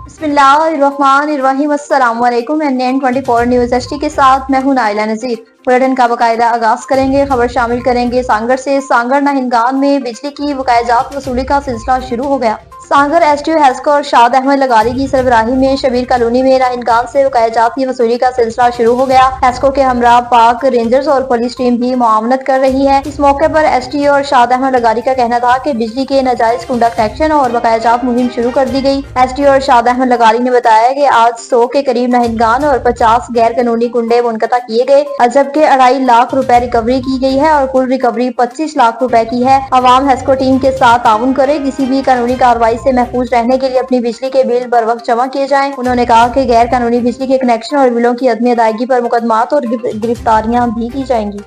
बिस्मिल्लाहिर्रहमानिर्रहीम। अस्सलाम वालेकुम। NN24 न्यूज़ HD के साथ मैं हूं नाइला नज़ीर। बुलेटिन का बाकायदा आगाज करेंगे। खबर शामिल करेंगे सांगर से। सांगर नाहिनगान में बिजली की बकायाजात वसूली का सिलसिला शुरू हो गया। सांगर SDO हेस्को और शाद अहमद लगारी की सरबराही में शबीर कॉलोनी में नाहिनगान से बकायाजात की वसूली का सिलसिला शुरू हो गया। हेस्को के हमरा पाक रेंजर्स और पुलिस टीम भी मुआवनत कर रही है। इस मौके पर SDO और शाद अहमद लगारी का कहना था कि बिजली के नाजायज कुंडा कनेक्शन और बकायाजात मुहिम शुरू कर दी गई। SDO और शाद अहमद लगारी ने बताया कि आज 100 के करीब नाहिनगान और 50 गैर कानूनी कुंडे मुनक़ता किए गए, जबकि 2.5 लाख रुपए रिकवरी की गई है और कुल रिकवरी 25 लाख रुपए की है। अवाम हेस्को टीम के साथ ताउन करे, किसी भी कानूनी कार्रवाई से महफूज रहने के लिए अपनी बिजली के बिल बर वक्त जमा किए जाएं। उन्होंने कहा कि गैर कानूनी बिजली के कनेक्शन और बिलों की अदमी अदायगी पर मुकदमात और गिरफ्तारियां भी की जाएंगी।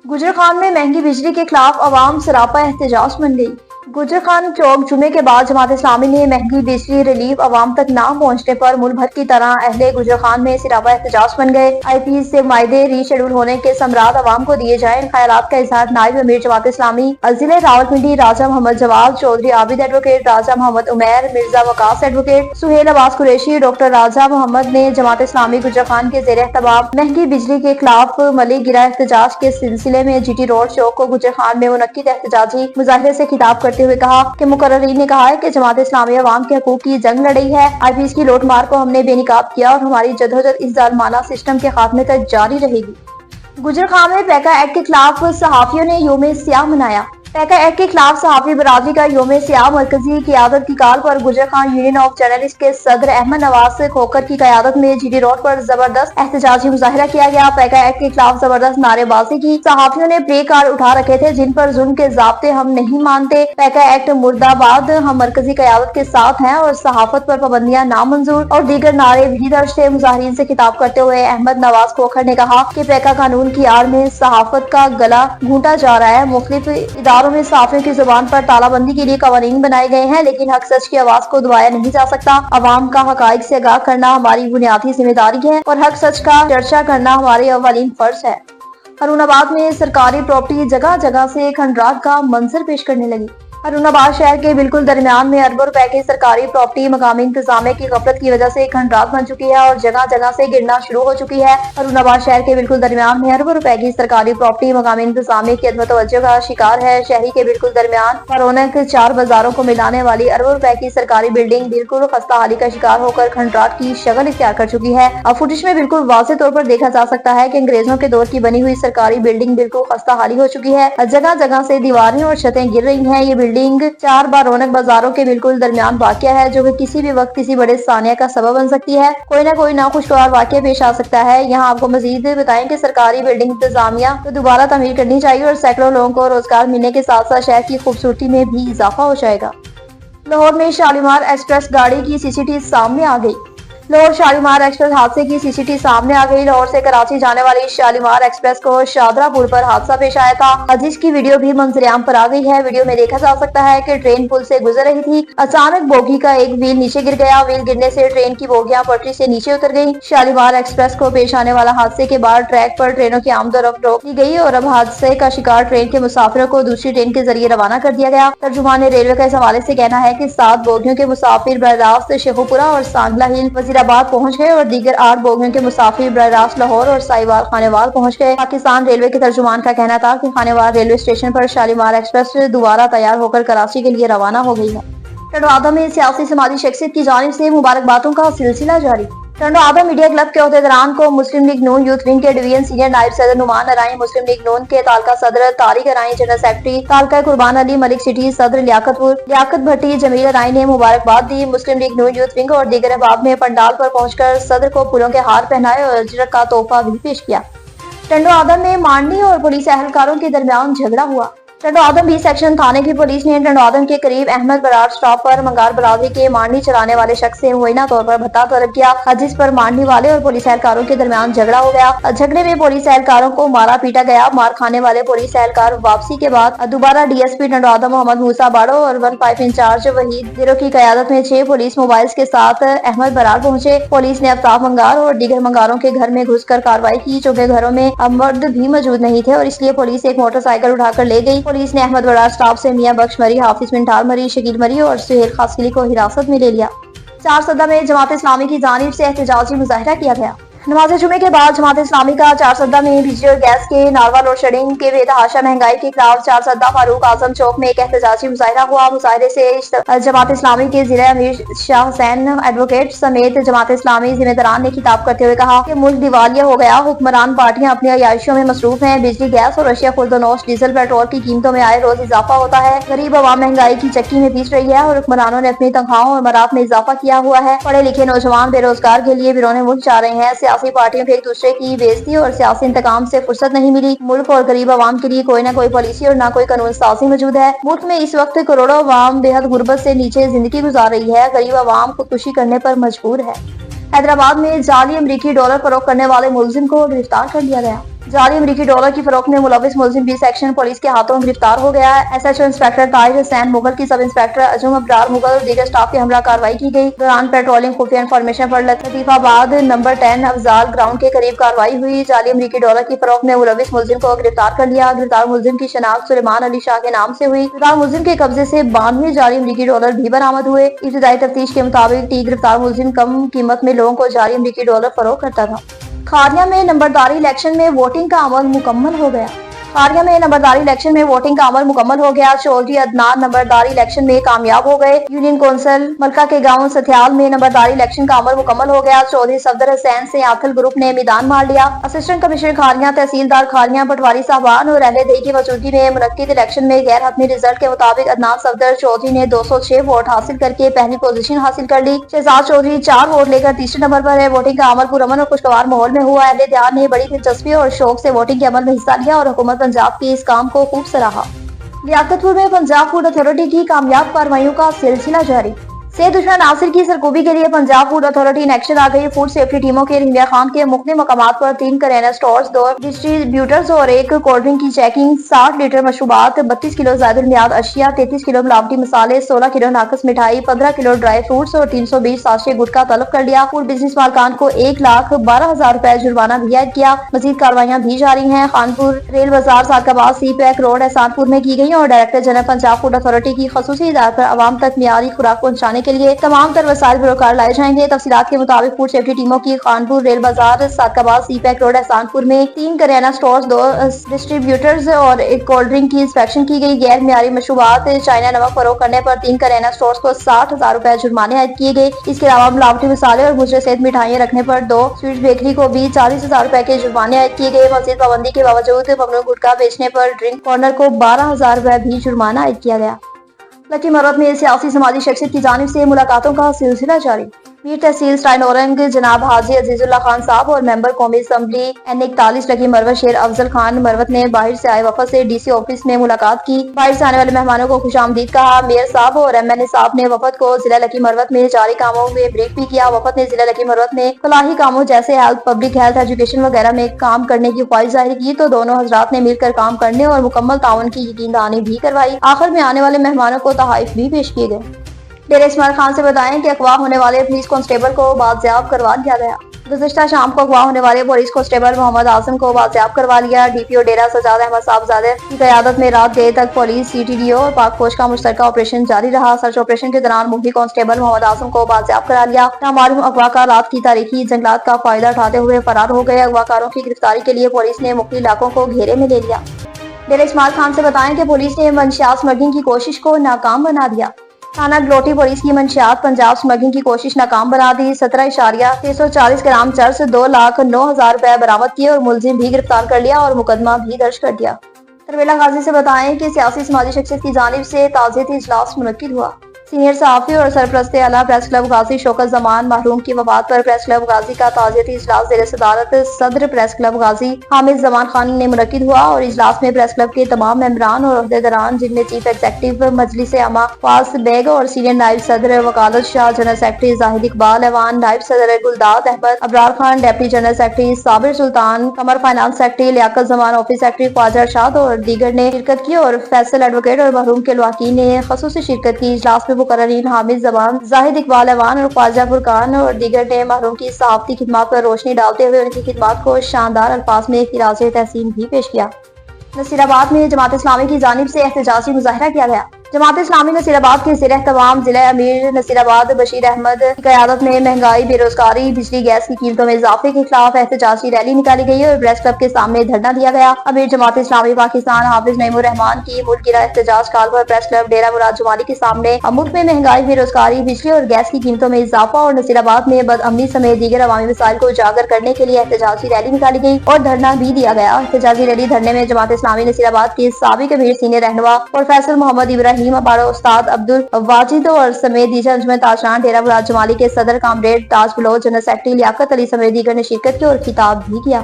गुजर खान में महंगी बिजली के खिलाफ अवाम सरापा एहतजाज बन गई। गुजर खान चौक जुमे के बाद जमात इस्लामी ने महंगी बिजली रिलीफ अवाम तक ना पहुंचने पर मुल्क भर की तरह अहले गुजर खान में सिरापा एहतजाज बन गए। IPs से मायदे रीशेड्यूल होने के समरात अवाम को दिए जाए। ख्यालात का इजहार नायब अमीर जमात इस्लामी जिले रावलपिंडी राजा मोहम्मद जवाद चौधरी आबिद एडवोकेट, राजा मोहम्मद उमैर, मिर्जा वकास एडवोकेट, सुहेल अब्बास कुरैशी, डॉक्टर राजा मोहम्मद ने जमात इस्लामी गुजर खान के जेर एहतमाम महंगी बिजली के खिलाफ मलिक गिरा एहतजाज के सिलसिले में GT रोड चौक को गुजर खान में मुनक्किद एहतजाजी मुजाहिरे से खिताब करते हुए कहा कि मुकर्ररीन ने कहा है कि जमात इस्लामी अवाम के हकूक की जंग लड़ी है। IPs की लूट मार को हमने बेनिकाब किया और हमारी जदोजहद इस जालिमाना सिस्टम के खात्मे तक जारी रहेगी। गुजर खान में पैका एक्ट के खिलाफ सहाफियों ने योम सियाह मनाया। पैका एक्ट के खिलाफ सहाफी बरादरी का योम सियाह मरकजी क़यादत की काल पर गुजर खान यूनियन ऑफ जर्नलिस्ट के सदर अहमद नवाज खोकर की क़यादत में GT रोड पर जबरदस्त एहतजाजी मुजाहिरा किया गया। पैका एक्ट के खिलाफ जबरदस्त नारेबाजी की। सहाफियों ने प्ले कार्ड उठा रखे थे जिन पर जुल्म के ज़ाब्ते हम नहीं मानते, पैका एक्ट मुर्दाबाद, हम मरकजी क़यादत के साथ हैं और सहाफत पर पाबंदियां नामंजूर और दीगर नारे भी दर्ज थे। मुजाहिरीन से खिताब करते हुए अहमद नवाज खोखर ने कहा कि पैका कानून की आड़ में सहाफत का गला घूंटा जा रहा है। मुख्तलिफ में सहाफियों की जुबान पर तालाबंदी के लिए कवानीन बनाए गए हैं, लेकिन हक सच की आवाज को दबाया नहीं जा सकता। अवाम का हकाइक से आगाह करना हमारी बुनियादी जिम्मेदारी है और हक सच का चर्चा करना हमारे अव्वलीन फर्ज है। हरुणाबाद में सरकारी प्रॉपर्टी जगह जगह से खंडरात का मंजर पेश करने लगी। हरुणाबाद शहर के बिल्कुल दरमियान में अरबों रुपए की सरकारी प्रॉपर्टी मकामी इंतजामिया की गफलत की वजह से खंडरात बन चुकी है और जगह जगह से गिरना शुरू हो चुकी है। हरुणाबाद शहर के बिल्कुल दरमियान में अरबों रुपए की सरकारी प्रॉपर्टी मकामी इंतजामिया की अदम तवज्जो का शिकार है। शहरी के बिल्कुल दरमियान रौनक 4 बाजारों को मिलाने वाली अरबों रुपए की सरकारी बिल्डिंग बिल्कुल खस्ता हाली का शिकार होकर खंडरात की शक्ल इख्तियार कर चुकी है। फुटेज में बिल्कुल वाज़ेह तौर पर देखा जा सकता है कि अंग्रेजों के दौर की बनी हुई सरकारी बिल्डिंग बिल्कुल खस्ता हाली हो चुकी है। जगह जगह से दीवारें और छतें गिर रही है। ये बिल्डिंग 4 बार रौनक बाजारों के बिल्कुल दरमियान वाक़या है, जो कि किसी भी वक्त किसी बड़े सानिया का सबब बन सकती है। कोई ना कोई नाखुशगवार वाक़या पेश आ सकता है। यहाँ आपको मजीद बताएं कि सरकारी बिल्डिंग इंतजामिया को दोबारा तमीर करनी चाहिए और सैकड़ों लोगों को रोजगार मिलने के साथ साथ शहर की खूबसूरती में भी इजाफा हो जाएगा। लाहौर में शालीमार एक्सप्रेस गाड़ी की CCTV सामने आ गई। लाहौर शालीमार एक्सप्रेस हादसे की CCTV सामने आ गई। लाहौर से कराची जाने वाली शालीमार एक्सप्रेस को शादरा पुल पर हादसा पेश आया था, जिसकी वीडियो भी मंजरेआम पर आ गई है। वीडियो में देखा जा सकता है कि ट्रेन पुल से गुजर रही थी, अचानक बोगी का एक व्हील नीचे गिर गया। व्हील गिरने से ट्रेन की बोगियां पटरी से नीचे उतर गयी। शालीमार एक्सप्रेस को पेश आने वाला हादसे के बाद ट्रैक पर ट्रेनों की आमदोरफ्त रोक दी गई और अब हादसे का शिकार ट्रेन के मुसाफिरों को दूसरी ट्रेन के जरिए रवाना कर दिया गया। तर्जुमान रेलवे का इस हवाले से कहना है कि 7 बोगियों के मुसाफिर बराह रास्त शेखुपुरा और सांगला हिल वजीराबाद पहुंच गए और दीगर 8 बोगियों के मुसाफिर बराह रास्त लाहौर और साहिवाल खानेवाल पहुंच गए। पाकिस्तान रेलवे के तर्जुमान का कहना था कि खानेवाल रेलवे स्टेशन पर शालीमार एक्सप्रेस दोबारा तैयार होकर कराची के लिए रवाना हो गई है। टंडवादा में सियासी समाजी शख्सियत की जानिब से मुबारकबादों का सिलसिला जारी। टंडवादा मीडिया क्लब के अहदेदारान को मुस्लिम लीग नून यूथ विंग के डिवीजन सीनियर नायब सदर नुमान अराई, मुस्लिम लीग नून के तालका सदर तारिक अराई, जनरल सेक्रेटरी तालका कुर्बान अली, मलिक सिटी सदर लियाकत भट्टी, जमील अराई ने मुबारकबाद दी। मुस्लिम लीग नून यूथ विंग और दीगर अहबाब ने पंडाल पर पहुंचकर सदर को फूलों के हार पहनाए और अजरक का तोहफा भी पेश किया। टंडवादा में मांडनी और पुलिस एहलकारों के दरमियान झगड़ा हुआ। ٹنڈو آدم بی سیکشن تھانے کی پولیس نے ٹنڈو آدم کے قریب احمد برار سٹاپ پر منگار برادری کے مانڈی چلانے والے شخص سے معینہ طور پر بھتہ طلب کیا، جس پر مانڈی والے اور پولیس اہلکاروں کے درمیان جھگڑا ہو گیا۔ جھگڑے میں پولیس اہلکاروں کو مارا پیٹا گیا۔ مار کھانے والے پولیس اہلکار واپسی کے بعد دوبارہ ڈی ایس پی ٹنڈو آدم محمد موسیٰ باڑو اور 15 انچارج وحید دیرو کی قیادت میں 6 پولیس موبائلز کے ساتھ احمد برار پہنچے۔ پولیس نے آفتاب منگار اور دیگر منگاروں کے گھر میں گھس کر کارروائی کی، چونکہ گھروں میں مرد بھی موجود نہیں تھے اور اس لیے پولیس ایک موٹر سائیکل اٹھا کر لے گئی۔ پولیس نے احمد برار سٹاپ سے میاں بخش مری، حافظ منٹار مری، شکیل مری اور سہیل خاسکلی کو حراست میں لے لیا۔ چارسدہ میں جماعت اسلامی کی جانب سے احتجاجی مظاہرہ کیا گیا۔ نماز جمعے کے بعد جماعت اسلامی کا چارسدہ میں بجلی اور گیس کے ناروا لوڈ شیڈنگ کے بے تحاشا مہنگائی کے خلاف چارسدہ فاروق اعظم چوک میں ایک احتجاجی مظاہرہ ہوا۔ مظاہرے سے جماعت اسلامی کے ضلع امیر شاہ حسین ایڈوکیٹ سمیت جماعت اسلامی ذمہ داران نے خطاب کرتے ہوئے کہا کہ ملک دیوالیہ ہو گیا، حکمران پارٹیاں اپنی عیاشیوں میں مصروف ہیں، بجلی گیس اور اشیاء خورد و نوش ڈیزل پیٹرول کی قیمتوں میں آئے روز اضافہ ہوتا ہے، غریب عوام مہنگائی کی چکی میں پیس رہی ہے اور حکمرانوں نے اپنی تنخواہوں اور مراد میں اضافہ کیا ہوا ہے، پڑھے لکھے نوجوان بے روزگار کے لیے بیرون ملک جا رہے ہیں، سیاسی پارٹیوں کے ایک دوسرے کی بےعزتی اور سیاسی انتقام سے فرصت نہیں ملی، ملک اور غریب عوام کے لیے کوئی نہ کوئی پالیسی اور نہ کوئی قانون سازی موجود ہے۔ ملک میں اس وقت کروڑوں عوام بے حد غربت سے نیچے زندگی گزار رہی ہے، غریب عوام خودکشی کرنے پر مجبور ہے۔ حیدرآباد میں جعلی امریکی ڈالر فروخت کرنے والے ملزم کو گرفتار کر لیا گیا۔ جعلی امریکی ڈالر کی فروخت میں ملوث ملزم بی سیکشن پولیس کے ہاتھوں گرفتار ہو گیا ہے۔ S H O inspector Tahir Hussain Mughal کی سب انسپکٹر اجم ابرار مغل اور دیگر سٹاف کے ہمراہ کارروائی کی گئی۔ دوران پیٹرولنگ خفیہ انفارمیشن پر لطیف آباد نمبر 10 افضال گراؤنڈ کے قریب کارروائی ہوئی۔ جعلی امریکی ڈالر کی فروخت میں ملوث ملزم کو گرفتار کر لیا۔ گرفتار ملزم کی شناخت سلیمان علی شاہ کے نام سے ہوئی۔ گرفتار ملزم کے قبضے سے 92 جعلی امریکی ڈالر بھی برآمد ہوئے۔ ابتدائی تفتیش کے مطابق گرفتار ملزم کم قیمت میں لوگوں کو جعلی امریکی ڈالر فروخت کرتا تھا۔ کھاریا میں نمبرداری الیکشن میں ووٹنگ کا عمل مکمل ہو گیا۔ کھاریا میں نمبرداری الیکشن میں ووٹنگ کا عمل مکمل ہو گیا۔ چودھری عدنان نمبرداری الیکشن میں کامیاب ہو گئے۔ یونین کونسل ملکہ کے گاؤں ستھیال میں نمبرداری الیکشن کا عمل مکمل ہو گیا۔ چودھری صفدر حسین سے آتھل گروپ نے میدان مار لیا۔ اسسٹنٹ کمشنر کھاریا، تحصیلدار کھاریا، پٹواری صاحبان اور اہل دہی کی موجودگی میں منعقد الیکشن میں غیر حتمی رزلٹ کے مطابق عدنان صفدر چودھری نے 206 ووٹ حاصل کر کے پہلی پوزیشن حاصل کر لی۔ شہزاد چودھری 4 ووٹ لے کر تیسرے نمبر پر ہے۔ ووٹنگ کا عمل پرامن اور خوشگوار ماحول میں ہوا۔ اہل دیہات نے بڑی دلچسپی اور شوق سے ووٹنگ کے عمل میں حصہ لیا اور حکومت پنجاب کے اس کام کو خوب سراہا۔ لیاقت پور میں پنجاب فوڈ اتھارٹی کی کامیاب کارروائیوں کا سلسلہ جاری۔ صحت دشمن عناصر کی سرکوبی کے لیے Punjab food authority in action آ گئی۔ فوڈ سیفٹی ٹیموں کے رحمیہ خان کے مختلف مقامات پر 3 کریانہ سٹورز، 2 ڈسٹریبیوٹرز اور 1 کولڈ ڈرنک کی چیکنگ، 60 لیٹر مشروبات، 32 کلو زائد المیعاد اشیاء، 33 کلو ملاوٹی مسالے، 16 کلو ناقص مٹھائی، 15 کلو ڈرائی فروٹس اور 320 ساشے گٹکا طلب کر لیا۔ فوڈ بزنس مالکان کو 1,12,000 روپے جرمانہ بھی عائد کیا۔ مزید کارروائیاں بھی جاری ہیں۔ خانپور ریل بازار صادقآباد سی پیک روڈ احسان پور میں کی گئی اور director general Punjab food authority کی خصوصی ہدایت پر عوام تک معیاری خوراک پہنچانے کے لیے تمام تر وسائل بروکار لائے جائیں گے۔ تفصیلات کے مطابق فوڈ سیفٹی ٹیموں کی خانپور ریل بازار صادقآباد سی پیک روڈ احسان پور میں 3 کریانہ سٹورز، 2 ڈسٹریبیوٹرز اور 1 کولڈ ڈرنک کی انسپیکشن کی گئی۔ غیر معیاری مشروبات چائنا نمک فروخت کرنے پر 3 کریانہ سٹورز کو 60,000 روپے جرمانے عائد کیے گئے۔ اس کے علاوہ ملاوٹی مسالے اور مضر صحت مٹھائیاں رکھنے پر 2 سویٹس بیکری کو بھی 40,000 روپے کے جرمانے عائد کیے گئے۔ مزید پابندی کے باوجود ممنوع گٹکا بیچنے پر ڈرنک کارنر کو 12,000 روپے بھی جرمانہ عائد کیا گیا۔ لکی مرود میں سیاسی سماجی شخصیت کی جانب سے ملاقاتوں کا سلسلہ جاری۔ میر تحصیل سٹائن اورنگ جناب حاجی عزیز اللہ خان صاحب اور ممبر قومی اسمبلی N41 لکی مروت شیر افضل خان مروت نے باہر سے آئے وفد سے ڈی سی آفس میں ملاقات کی۔ باہر سے آنے والے مہمانوں کو خوش آمدید کہا۔ میئر صاحب اور MLA صاحب نے وفد کو ضلع لکی مروت میں جاری کاموں میں بریف بھی کیا۔ وفد نے ضلع لکی مروت میں فلاحی کاموں جیسے ہیلتھ، پبلک ہیلتھ، ایجوکیشن وغیرہ میں کام کرنے کی خواہش ظاہر کی تو دونوں حضرات نے مل کر کام کرنے اور مکمل تعاون کی یقین دہانی بھی کروائی۔ آخر میں آنے والے مہمانوں کو تحائف بھی پیش کیے گئے۔ ڈیرہ اسماعیل خان سے بتائیں کہ اغوا ہونے والے پولیس کانسٹیبل کو بازیاب کروا لیا گیا۔ گزشتہ شام کو اغوا ہونے والے پولیس کانسٹیبل محمد اعظم کو بازیاب کروا لیا۔ ڈی پی او ڈیرہ سجاد احمد صاحبزادہ کی قیادت میں رات دیر تک پولیس، CTDO اور پاک فوج کا مشترکہ آپریشن جاری رہا۔ سرچ آپریشن کے دوران ملکی کانسٹیبل محمد اعظم کو بازیاب کرا لیا۔ نامعلوم اغوا کار رات کی تاریخی جنگلات کا فائدہ اٹھاتے ہوئے فرار ہو گئے۔ اغوا کاروں کی گرفتاری کے لیے پولیس نے مختلف علاقوں کو گھیرے میں لے لیا۔ ڈیرہ اسماعیل خان سے بتائیں کہ پولیس نے منشیات سمگلنگ کی کوشش کو ناکام بنا دیا۔ تھانہ گلوٹی پولیس کی منشیات پنجاب سمگلنگ کی کوشش ناکام بنا دی۔ 17.640 گرام چرس 2,09,000 روپے برآمد کیے اور ملزم بھی گرفتار کر لیا اور مقدمہ بھی درج کر دیا۔ تربیلا غازی سے بتائیں کہ سیاسی سماجی شخصیت کی جانب سے تعزیتی اجلاس منعقد ہوا۔ सीनियर सहाफ़ी और सरपरस्त आला प्रेस क्लब गाजी शौकत जमान मरहूम की वफात पर प्रेस क्लब गाजी का ताज़ियती इजलास ज़ेर सदारत सदर प्रेस क्लब गाजी हामिद जमान खान ने मुनक्किद हुआ और इजलास में प्रेस क्लब के तमाम मेंबरान और अहदेदारान जिनमें चीफ एग्जीक्यूटिव मजलिस आमा फास बेग और सीनियर नायब सदर वकालत शाह, जनरल सेक्रेटरी जाहिद इकबाल ऐवान, नायब सदर Guldad Ahmad, Abrar Khan, deputy general secretary Sabir Sultan, कमर finance secretary Liaquat Zaman, office secretary Khwaja Arshad और दीगर ने शिरकत की और फैसल एडवोकेट और मरहूम के लवाकीन ने खसूसी शिरकत की। इजलास में मुकर्ररीन हामिद जमान, जाहिद इकबाल ऐवान और ख्वाजा फुरकान और दीगर ने मरहूम की सहाफती खिदमत पर रोशनी डालते हुए उनकी खिदमत को शानदार अल्फाज में खिराज तहसीन भी पेश किया। नसीराबाद में जमात इस्लामी की जानिब से एहतजाजी मुजाहरा किया गया। जमात इस्लामी नसीराबाद के ज़ेर तमाम जिला अमीर नसीराबाद बशीर अहमद की क़यादत में महंगाई, बेरोजगारी, बिजली गैस की कीमतों में इजाफे के खिलाफ एहतजाजी रैली निकाली गई और प्रेस क्लब के सामने धरना दिया गया। अमीर जमात इस्लामी पाकिस्तान हाफिज नईमुर रहमान की मुल्क गिरा एहतजाज काल पर प्रेस क्लब डेरा मुराद जुमानी के सामने मुल्क में महंगाई, बेरोजगारी, बिजली और गैस की कीमतों में इजाफा और नसीराबाद में बदअमनी समेत दीगर अवामी मसाइल को उजागर करने के लिए एहतजाजी रैली निकाली गई और धरना भी दिया गया। एहतजाजी रैली धरने में जमात इस्लामी नसीराबाद के साबिक अमीर सीनियर रहनुमा प्रोफेसर मोहम्मद इब्राहिम अबारो उस्ताद अब्दुल वाजिद और समेत दीगर अंजुमन ताजरान डेरा मुराद जुमाली के सदर comrade Taj Baloch, general secretary Liaquat Ali समेत दीगर ने शिरकत की और खिताब भी किया।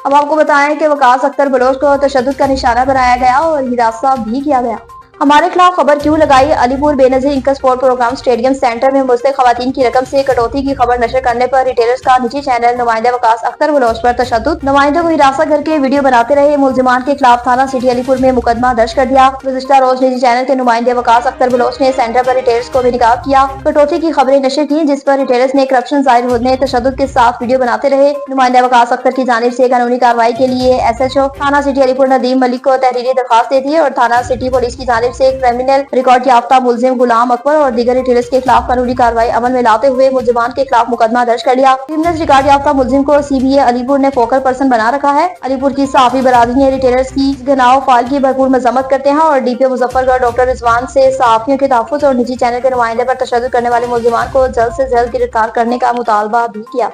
अब आपको बताएं कि वकास अख्तर बलोच को तशद्दुद का निशाना बनाया गया और हिरासत भी किया गया। हमारे खिलाफ खबर क्यों लगाई? अलीपुर बेनजीर इंकर स्पोर्ट प्रोग्राम स्टेडियम सेंटर में मुस्तक खवातीन की रकम से कटौती की खबर नशर करने पर रिटेलर्स का निजी चैनल नुमाइंदा वकास अख्तर बलोच पर तशद्दुद, नुमाइंदे को हिरासत करके वीडियो बनाते रहे मुलजिमान के खिलाफ थाना सिटी अलीपुर में मुकदमा दर्ज कर दिया। गुज़िश्ता रोज निजी चैनल के नुमाइंदे वकास अख्तर बलोच ने सेंटर पर रिटेलर्स को बेनकाब किया, कटौती की खबरें नशर की, जिस पर रिटेलर्स ने करप्शन जाहिर होने तशद्दुद के साथ वीडियो बनाते रहे। नुमाइंदा वकास अख्तर की जानिब से कानूनी कार्रवाई के लिए SHO थाना सिटी अलीपुर नदीम मलिक को तहरीरी दरखास्त दे दी है और थाना सिटी पुलिस की जानिब से क्रिमिनल रिकॉर्ड याफ्ता मुलजिम गुलाम अकबर और दीगर रिटेलर्स के खिलाफ कानूनी कार्रवाई अमल में लाते हुए मुलजिमान के खिलाफ मुकदमा दर्ज कर लिया। क्रिमिनल रिकॉर्ड याफ्ता मुलजिम को CBA अलीपुर ने फोकल पर्सन बना रखा है। अलीपुर की सहाफी बरादरी ने रिटेलर्स की घिनाव फाइल की भरपूर मजम्मत करते हैं और DPO मुजफ्फरगढ़ डॉक्टर रिजवान से सहाफियों के तहफ्फुज़ और निजी चैनल के नुमाइंदे पर तशद्दुद करने वाले मुलजिमान को जल्द से जल्द गिरफ्तार करने का मुतालबा भी किया।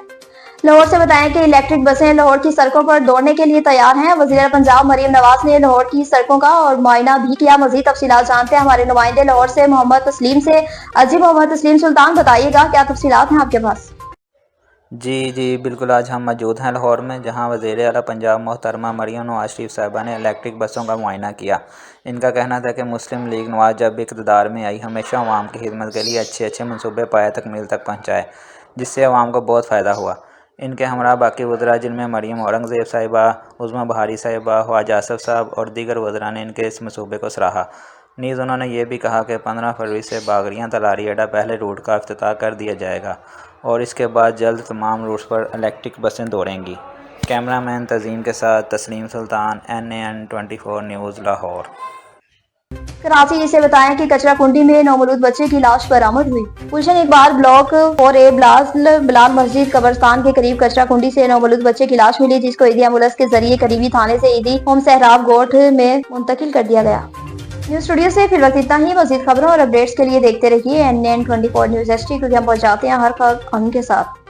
लाहौर से बताएं कि इलेक्ट्रिक बसें लाहौर की सड़कों पर दौड़ने के लिए तैयार हैं। वज़ीर पंजाब मरियम नवाज ने लाहौर की सड़कों का और मुआयना भी किया। मज़ीद तफसीलात जानते हैं हमारे नुमाइंदे लाहौर से मोहम्मद तस्लीम से। जी मोहम्मद तस्लीम सुल्तान, बताइएगा क्या तफसीलात हैं आपके पास? जी बिल्कुल, आज हम मौजूद हैं लाहौर में, जहां वज़ीर आला पंजाब मोहतरमा मरियम नवाज शरीफ साहिबा ने इलेक्ट्रिक बसों का मुआयना किया। इनका कहना था कि मुस्लिम लीग नवाज जब इक़्तिदार में आई हमेशा अवाम की खिदमत के लिए अच्छे मनसूबे पाया तकमील तक पहुँचाए, जिससे अवाम को बहुत फ़ायदा हुआ। इनके हमरा बाकी वज़रा जिनमें मरियम औरंगज़ेब साहिबा, उज़्मा बहारी साहिबा, ख्वाजा आसफ साहब और दीगर वज़रा ने इनके इस मनसूबे को सराहा। नीज़ उन्होंने ये भी कहा कि 15 फरवरी से बागरियां तलारी अड्डा पहले रूट का इफ्तिताह कर दिया जाएगा और इसके बाद जल्द तमाम रूट्स पर इलेक्ट्रिक बसें दौड़ेंगी। कैमरामैन तज़ीम के साथ तस्लीम सुल्तान, NAN 24 न्यूज़ लाहौर। कराची से बताएं कि कचरा कुंडी में नौमौलूद बच्चे की लाश बरामद हुई। गुलशन इकबाल ब्लॉक 4A बिलाल मस्जिद कब्रिस्तान के करीब कचरा कुंडी से नौमौलूद बच्चे की लाश मिली, जिसको ईदी एम्बुलेंस के जरिए करीबी थाने से ईदी होम सहराब गोठ में मुंतकिल कर दिया गया। न्यूज स्टूडियो से फिर वक्त इतना ही। मजीद खबरों और अपडेट्स के लिए देखते रहिए NAN 24 न्यूज़ HT, क्योंकि हम पहुंचाते हैं हर खबर उनके साथ।